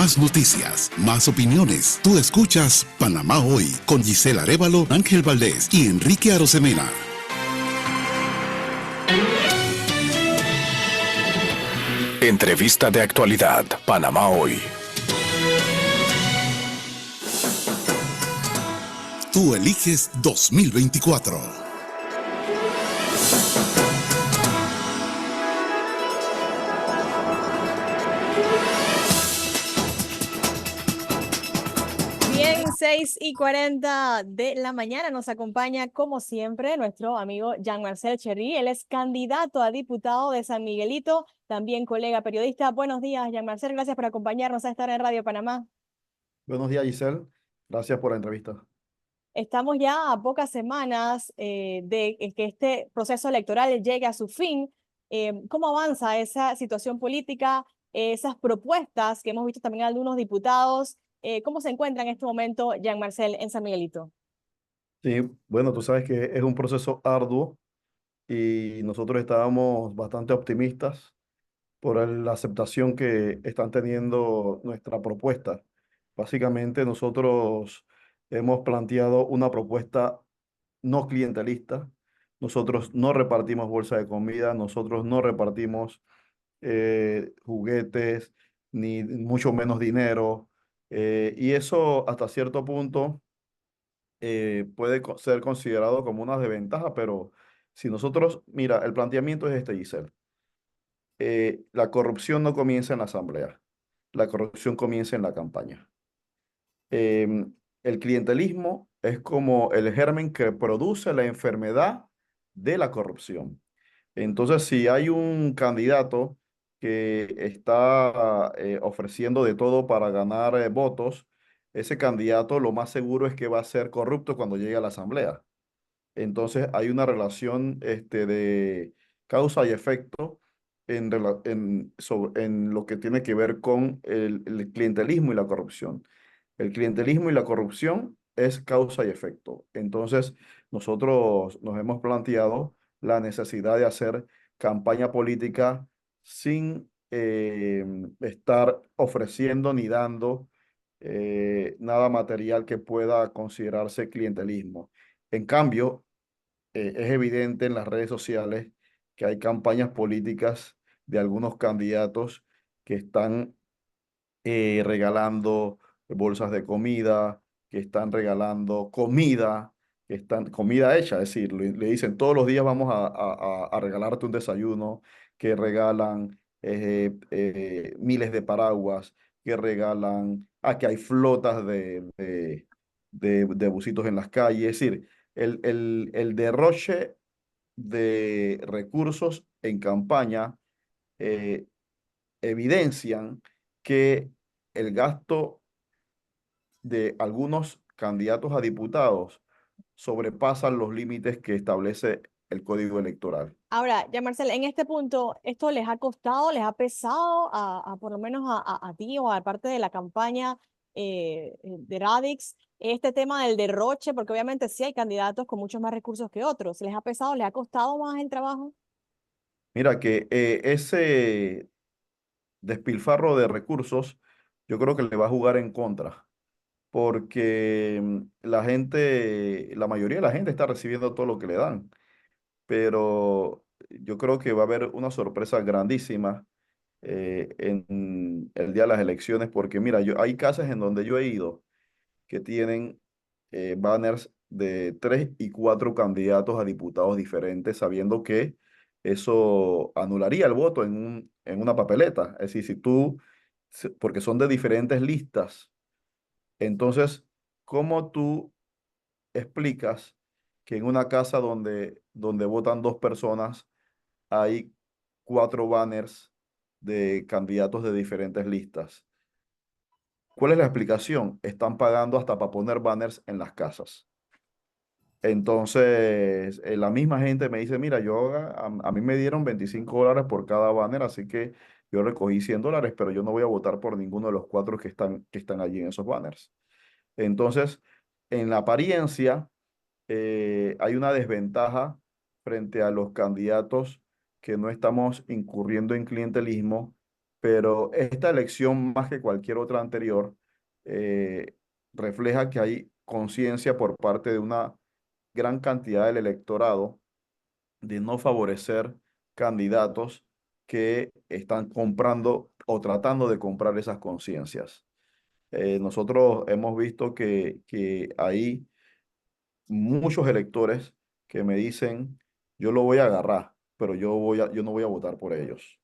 Más noticias, más opiniones. Tú escuchas Panamá Hoy con Gisela Arévalo, Ángel Valdés y Enrique Arosemena. Entrevista de actualidad, Panamá Hoy. Tú eliges 2024. Bien, 6:40 de la mañana nos acompaña, como siempre, nuestro amigo Jean-Marcel Cherry. Él es candidato a diputado de San Miguelito, también colega periodista. Buenos días, Jean-Marcel. Gracias por acompañarnos a estar en Radio Panamá. Buenos días, Giselle. Gracias por la entrevista. Estamos ya a pocas semanas de que este proceso electoral llegue a su fin. ¿Cómo avanza esa situación política, esas propuestas que hemos visto también algunos diputados? ¿Cómo se encuentra en este momento Jean-Marcel en San Miguelito? Sí, bueno, tú sabes que es un proceso arduo y nosotros estábamos bastante optimistas por la aceptación que están teniendo nuestra propuesta. Básicamente, nosotros hemos planteado una propuesta no clientelista. Nosotros no repartimos bolsa de comida, nosotros no repartimos juguetes, ni mucho menos dinero. Y eso hasta cierto punto puede ser considerado como una desventaja, pero si nosotros, mira, el planteamiento es este, Giselle. La corrupción no comienza en la asamblea, la corrupción comienza en la campaña. El clientelismo es como el germen que produce la enfermedad de la corrupción. Entonces, si hay un candidato que está ofreciendo de todo para ganar votos, ese candidato lo más seguro es que va a ser corrupto cuando llegue a la asamblea. Entonces hay una relación de causa y efecto en lo que tiene que ver con el clientelismo y la corrupción. El clientelismo y la corrupción es causa y efecto. Entonces nosotros nos hemos planteado la necesidad de hacer campaña política sin estar ofreciendo ni dando nada material que pueda considerarse clientelismo. En cambio, es evidente en las redes sociales que hay campañas políticas de algunos candidatos que están regalando bolsas de comida, que están regalando comida, que están comida hecha, es decir, le dicen todos los días vamos a regalarte un desayuno, que regalan miles de paraguas, que regalan, que hay flotas de busitos en las calles, es decir, el derroche de recursos en campaña eh, evidencian que el gasto de algunos candidatos a diputados sobrepasan los límites que establece el Código Electoral. Ahora, ya Marcel, en este punto, ¿esto les ha costado, les ha pesado por lo menos a ti o a parte de la campaña de Radix, este tema del derroche? Porque obviamente sí hay candidatos con muchos más recursos que otros. ¿Les ha pesado, les ha costado más el trabajo? Mira que ese despilfarro de recursos yo creo que le va a jugar en contra, porque la gente, la mayoría de la gente está recibiendo todo lo que le dan, pero yo creo que va a haber una sorpresa grandísima en el día de las elecciones, porque mira, hay casas en donde yo he ido que tienen banners de 3 y 4 candidatos a diputados diferentes, sabiendo que eso anularía el voto en una papeleta. Es decir, si tú, porque son de diferentes listas, entonces, ¿cómo tú explicas que en una casa donde votan 2 personas hay 4 banners de candidatos de diferentes listas? ¿Cuál es la explicación? Están pagando hasta para poner banners en las casas. Entonces, la misma gente me dice, mira, a mí me dieron $25 por cada banner, así que yo recogí $100, pero yo no voy a votar por ninguno de los 4 que están allí en esos banners. Entonces, en la apariencia, hay una desventaja frente a los candidatos que no estamos incurriendo en clientelismo, pero esta elección, más que cualquier otra anterior, eh, refleja que hay conciencia por parte de una gran cantidad del electorado de no favorecer candidatos que están comprando o tratando de comprar esas conciencias. Nosotros hemos visto que hay muchos electores que me dicen, yo lo voy a agarrar, pero yo no voy a votar por ellos.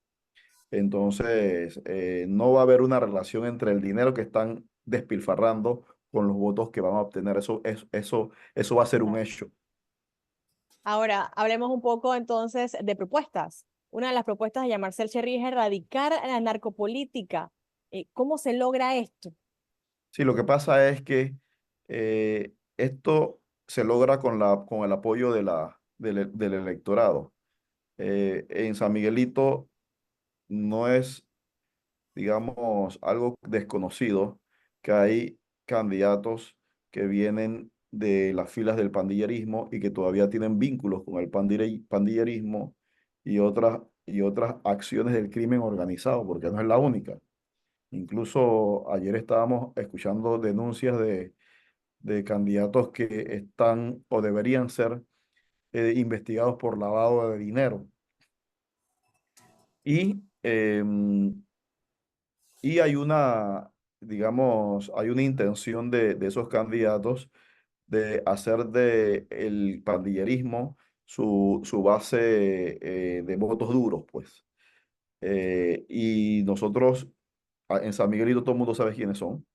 Entonces, no va a haber una relación entre el dinero que están despilfarrando con los votos que van a obtener. Eso va a ser un Claro. hecho. Ahora, hablemos un poco entonces de propuestas. Una de las propuestas de Jean-Marcel Cherry es erradicar la narcopolítica. ¿Cómo se logra esto? Sí, lo que pasa es que esto se logra con el apoyo del electorado. En San Miguelito no es, digamos, algo desconocido que hay candidatos que vienen de las filas del pandillerismo y que todavía tienen vínculos con el pandillerismo y otras acciones del crimen organizado, porque no es la única. Incluso ayer estábamos escuchando denuncias de candidatos que están o deberían ser investigados por lavado de dinero. Y, y hay una, digamos, hay una intención de esos candidatos de hacer de el pandillerismo su base de votos duros, pues. Y nosotros en San Miguelito todo el mundo sabe quiénes son.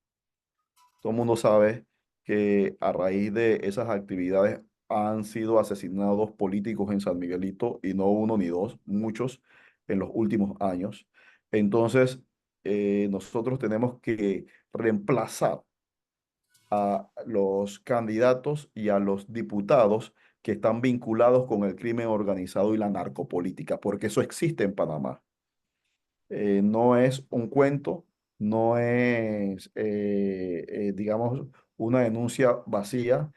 Todo el mundo sabe que a raíz de esas actividades han sido asesinados políticos en San Miguelito y no uno ni dos, muchos en los últimos años. Entonces, nosotros tenemos que reemplazar a los candidatos y a los diputados que están vinculados con el crimen organizado y la narcopolítica, porque eso existe en Panamá. No es un cuento, no es, digamos, una denuncia vacía,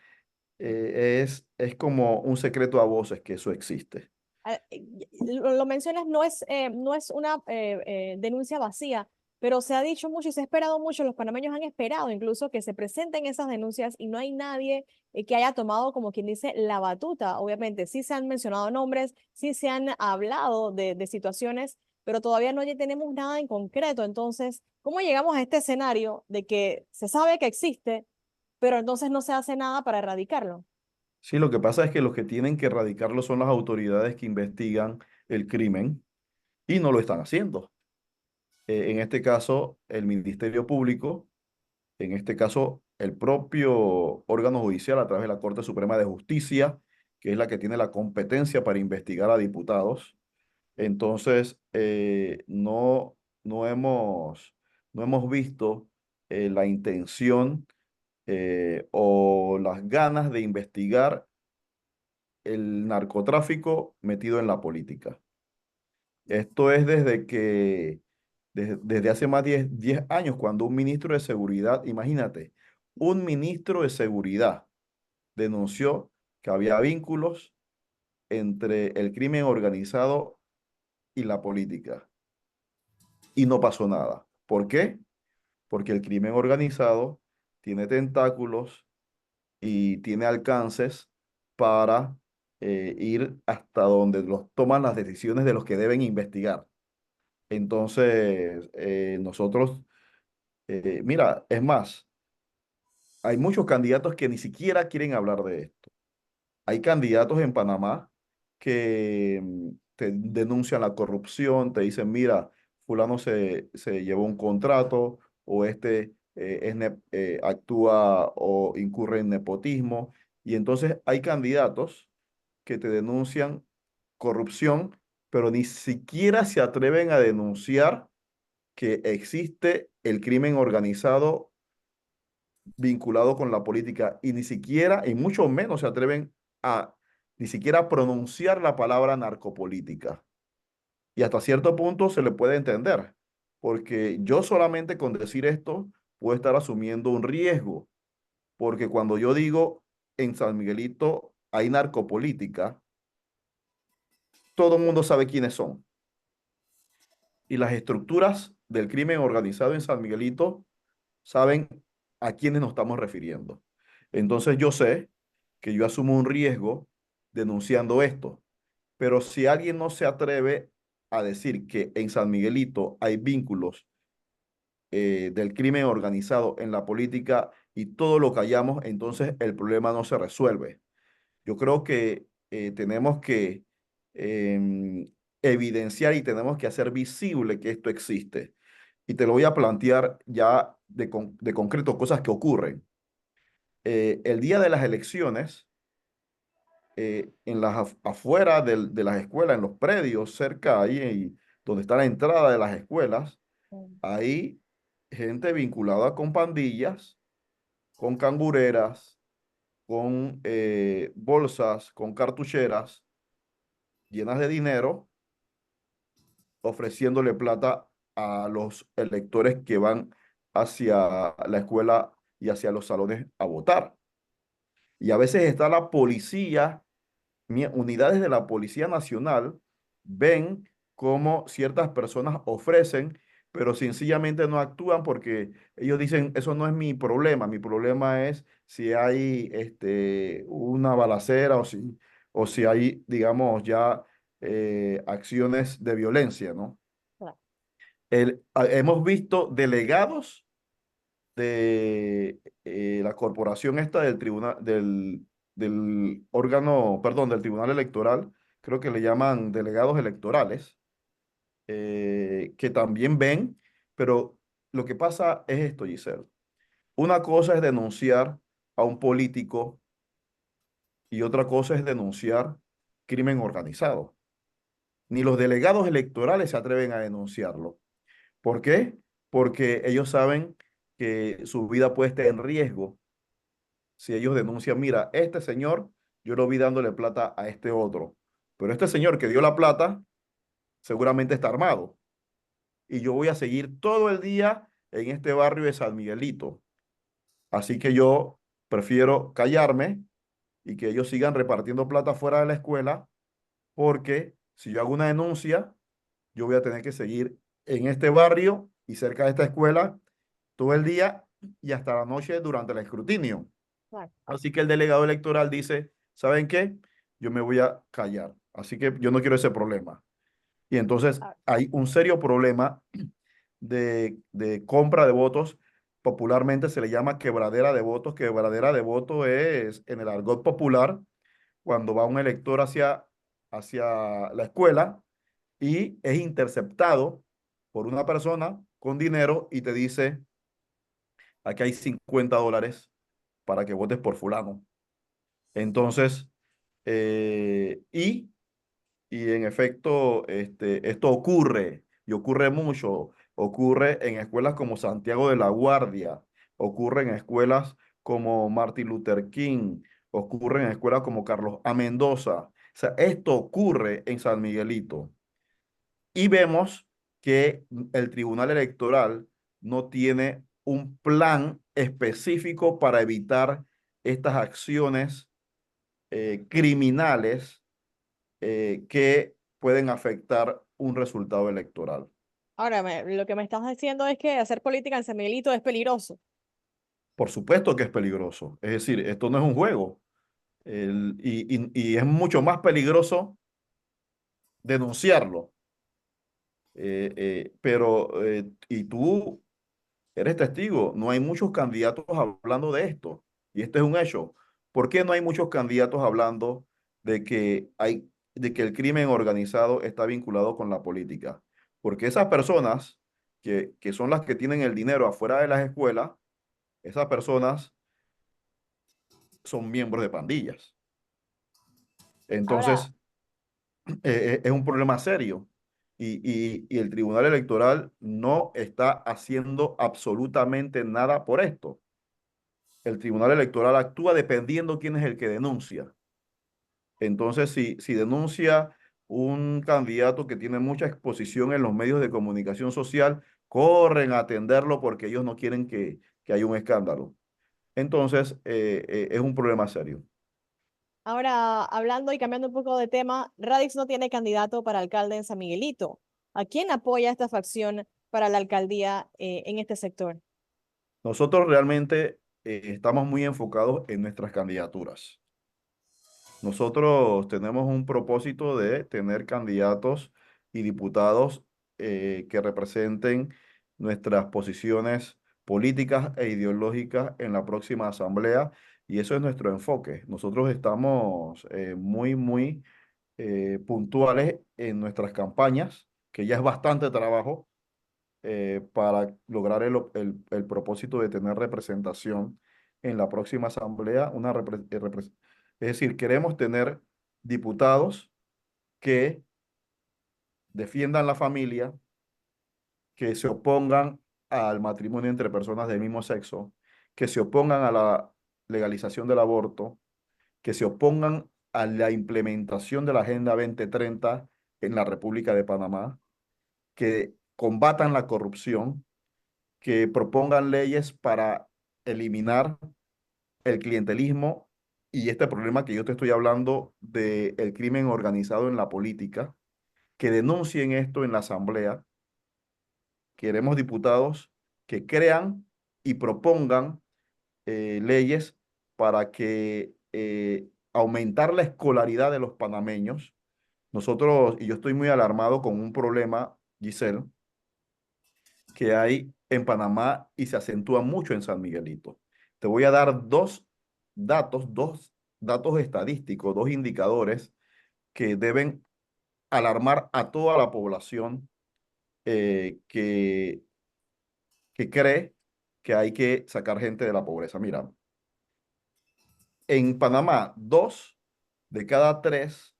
es como un secreto a voces que eso existe. Lo mencionas, no es una denuncia vacía, pero se ha dicho mucho y se ha esperado mucho, los panameños han esperado incluso que se presenten esas denuncias y no hay nadie que haya tomado, como quien dice, la batuta. Obviamente, sí se han mencionado nombres, sí se han hablado de situaciones, pero todavía no ya tenemos nada en concreto. Entonces, ¿cómo llegamos a este escenario de que se sabe que existe, pero entonces no se hace nada para erradicarlo? Sí, lo que pasa es que los que tienen que erradicarlo son las autoridades que investigan el crimen y no lo están haciendo. En este caso, el Ministerio Público, en este caso, el propio órgano judicial a través de la Corte Suprema de Justicia, que es la que tiene la competencia para investigar a diputados. Entonces, no no hemos visto la intención o las ganas de investigar el narcotráfico metido en la política. Esto es desde hace más de 10 años, cuando un ministro de seguridad, imagínate, un ministro de seguridad denunció que había vínculos entre el crimen organizado y la política y no pasó nada. ¿Por qué? Porque el crimen organizado tiene tentáculos y tiene alcances para ir hasta donde los toman las decisiones de los que deben investigar. Entonces, nosotros, mira, es más, hay muchos candidatos que ni siquiera quieren hablar de esto. Hay candidatos en Panamá que te denuncian la corrupción, te dicen, mira, fulano se llevó un contrato o este actúa o incurre en nepotismo. Y entonces hay candidatos que te denuncian corrupción, pero ni siquiera se atreven a denunciar que existe el crimen organizado vinculado con la política y ni siquiera, y mucho menos se atreven a ni siquiera pronunciar la palabra narcopolítica. Y hasta cierto punto se le puede entender, porque yo solamente con decir esto puedo estar asumiendo un riesgo, porque cuando yo digo en San Miguelito hay narcopolítica, todo el mundo sabe quiénes son. Y las estructuras del crimen organizado en San Miguelito saben a quiénes nos estamos refiriendo. Entonces yo sé que yo asumo un riesgo denunciando esto, pero si alguien no se atreve a decir que en San Miguelito hay vínculos del crimen organizado en la política y todo lo callamos, entonces el problema no se resuelve. Yo creo que tenemos que evidenciar y tenemos que hacer visible que esto existe. Y te lo voy a plantear ya de concreto, cosas que ocurren. El día de las elecciones, en afuera de las escuelas, en los predios, cerca ahí donde está la entrada de las escuelas, Mm. hay gente vinculada con pandillas, con cangureras, con bolsas, con cartucheras llenas de dinero, ofreciéndole plata a los electores que van hacia la escuela y hacia los salones a votar. Y a veces está la policía, unidades de la Policía Nacional, ven cómo ciertas personas ofrecen, pero sencillamente no actúan porque ellos dicen, eso no es mi problema es si hay una balacera o si hay, digamos, ya acciones de violencia, ¿no? Claro. Hemos visto delegados de la corporación esta del tribunal, del órgano, perdón, del tribunal electoral, creo que le llaman delegados electorales, que también ven, pero lo que pasa es esto, Giselle. Una cosa es denunciar a un político y otra cosa es denunciar crimen organizado. Ni los delegados electorales se atreven a denunciarlo. ¿Por qué? Porque ellos saben que su vida puede estar en riesgo si ellos denuncian, mira, este señor, yo lo vi dándole plata a este otro, pero este señor que dio la plata seguramente está armado y yo voy a seguir todo el día en este barrio de San Miguelito. Así que yo prefiero callarme y que ellos sigan repartiendo plata fuera de la escuela, porque si yo hago una denuncia, yo voy a tener que seguir en este barrio y cerca de esta escuela todo el día y hasta la noche durante el escrutinio. Claro. Así que el delegado electoral dice, ¿saben qué? Yo me voy a callar. Así que yo no quiero ese problema. Y entonces Ah, hay un serio problema de compra de votos. Popularmente se le llama quebradera de votos. Quebradera de votos es, en el argot popular, cuando va un elector hacia la escuela y es interceptado por una persona con dinero y te dice, aquí hay $50 para que votes por fulano. Entonces, eh, y, y en efecto, esto ocurre y ocurre mucho. Ocurre en escuelas como Santiago de la Guardia, ocurre en escuelas como Martin Luther King, ocurre en escuelas como Carlos A. Mendoza. O sea, esto ocurre en San Miguelito. Y vemos que el Tribunal Electoral no tiene un plan específico para evitar estas acciones criminales que pueden afectar un resultado electoral. ahora, lo que me estás diciendo es que hacer política en San Miguelito es peligroso. Por supuesto que es peligroso. Es decir, esto no es un juego. Y es mucho más peligroso denunciarlo. Y tú eres testigo, no hay muchos candidatos hablando de esto. Y este es un hecho. ¿Por qué no hay muchos candidatos hablando de que el crimen organizado está vinculado con la política? Porque esas personas que son las que tienen el dinero afuera de las escuelas, esas personas son miembros de pandillas. Ahora, Entonces, es un problema serio. Y el Tribunal Electoral no está haciendo absolutamente nada por esto. El Tribunal Electoral actúa dependiendo quién es el que denuncia. Entonces, si denuncia un candidato que tiene mucha exposición en los medios de comunicación social, corren a atenderlo porque ellos no quieren que haya un escándalo. Entonces, es un problema serio. ahora, hablando y cambiando un poco de tema, Radix no tiene candidato para alcalde en San Miguelito. ¿A quién apoya esta facción para la alcaldía en este sector? Nosotros realmente estamos muy enfocados en nuestras candidaturas. Nosotros tenemos un propósito de tener candidatos y diputados que representen nuestras posiciones políticas e ideológicas en la próxima asamblea, y eso es nuestro enfoque. Nosotros estamos muy puntuales en nuestras campañas, que ya es bastante trabajo para lograr el propósito de tener representación en la próxima asamblea. Es decir, queremos tener diputados que defiendan la familia, que se opongan al matrimonio entre personas del mismo sexo, que se opongan a la legalización del aborto, que se opongan a la implementación de la Agenda 2030 en la República de Panamá, que combatan la corrupción, que propongan leyes para eliminar el clientelismo y este problema que yo te estoy hablando del crimen organizado en la política, que denuncien esto en la asamblea. Queremos diputados que crean y propongan leyes para que aumentar la escolaridad de los panameños. Nosotros, y yo estoy muy alarmado con un problema, Giselle, que hay en Panamá y se acentúa mucho en San Miguelito. Te voy a dar dos datos estadísticos, dos indicadores que deben alarmar a toda la población eh, que, que cree que hay que sacar gente de la pobreza. Mira, en Panamá, 2 de cada 3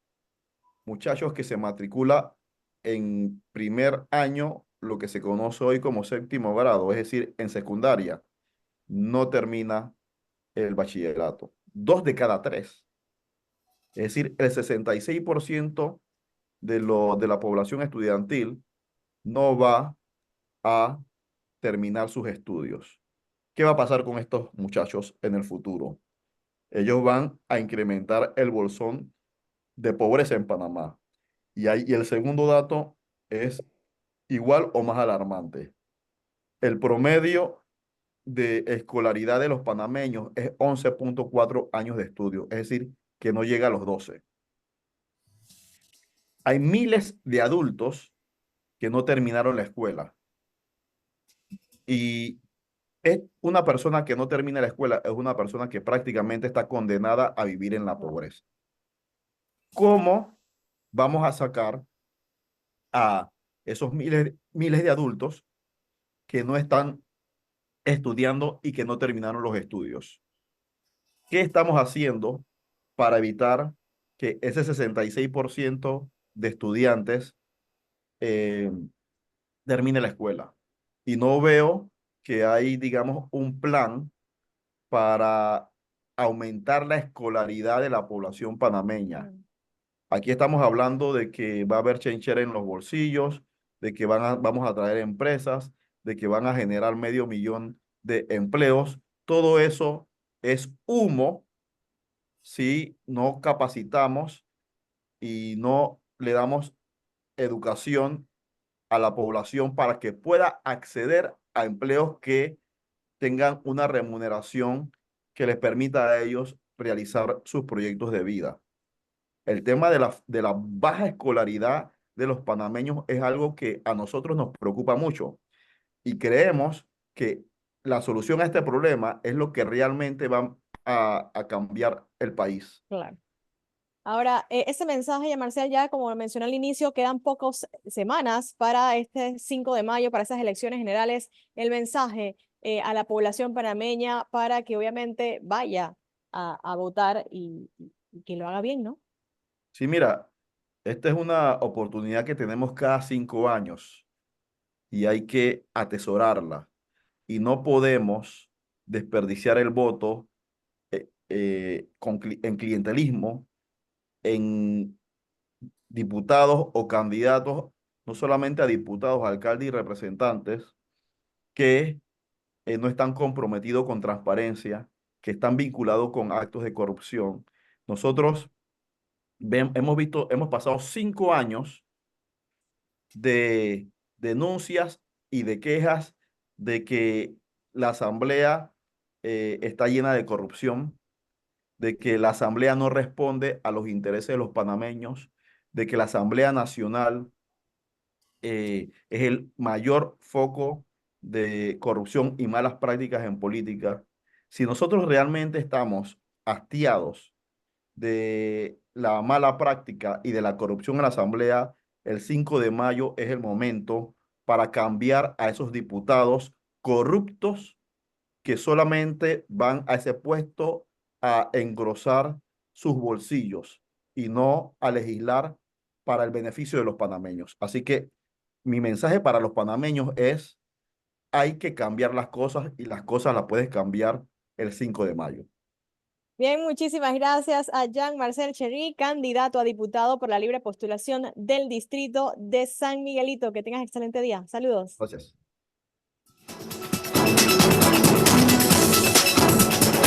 muchachos que se matricula en primer año, lo que se conoce hoy como séptimo grado, es decir, en secundaria, no termina el bachillerato. 2 de cada 3. Es decir, el 66% de la población estudiantil no va a terminar sus estudios. ¿Qué va a pasar con estos muchachos en el futuro? Ellos van a incrementar el bolsón de pobreza en Panamá. Y el segundo dato es igual o más alarmante. El promedio de escolaridad de los panameños es 11,4 años de estudio, es decir, que no llega a los 12. Hay miles de adultos que no terminaron la escuela, y es una persona que no termina la escuela, es una persona que prácticamente está condenada a vivir en la Wow. pobreza. ¿Cómo vamos a sacar a esos miles de adultos que no están estudiando y que no terminaron los estudios? ¿Qué estamos haciendo para evitar que ese 66% de estudiantes eh, termine la escuela? Y no veo que hay, digamos, un plan para aumentar la escolaridad de la población panameña. Mm. Aquí estamos hablando de que va a haber chenchera en los bolsillos, de que vamos a traer empresas, de que van a generar 500,000 de empleos. Todo eso es humo si no capacitamos y no le damos educación a la población para que pueda acceder a empleos que tengan una remuneración que les permita a ellos realizar sus proyectos de vida. El tema de la baja escolaridad de los panameños es algo que a nosotros nos preocupa mucho, y creemos que la solución a este problema es lo que realmente va a cambiar el país. Claro. Ahora, ese mensaje, ya Marcial, ya como lo mencioné al inicio, quedan pocas semanas para este 5 de mayo, para esas elecciones generales. El mensaje a la población panameña para que obviamente vaya a votar y que lo haga bien, ¿no? Sí, mira, esta es una oportunidad que tenemos cada 5 años y hay que atesorarla, y no podemos desperdiciar el voto en clientelismo, en diputados o candidatos, no solamente a diputados, alcaldes y representantes, que no están comprometidos con transparencia, que están vinculados con actos de corrupción. Nosotros hemos pasado 5 años de denuncias y de quejas de que la Asamblea está llena de corrupción, de que la Asamblea no responde a los intereses de los panameños, de que la Asamblea Nacional es el mayor foco de corrupción y malas prácticas en política. Si nosotros realmente estamos hastiados de la mala práctica y de la corrupción en la Asamblea, el 5 de mayo es el momento para cambiar a esos diputados corruptos que solamente van a ese puesto a engrosar sus bolsillos y no a legislar para el beneficio de los panameños. Así que mi mensaje para los panameños es, hay que cambiar las cosas y las cosas las puedes cambiar el 5 de mayo. Bien, muchísimas gracias a Jean-Marcel Chery, candidato a diputado por la libre postulación del distrito de San Miguelito. Que tengas excelente día. Saludos. Gracias.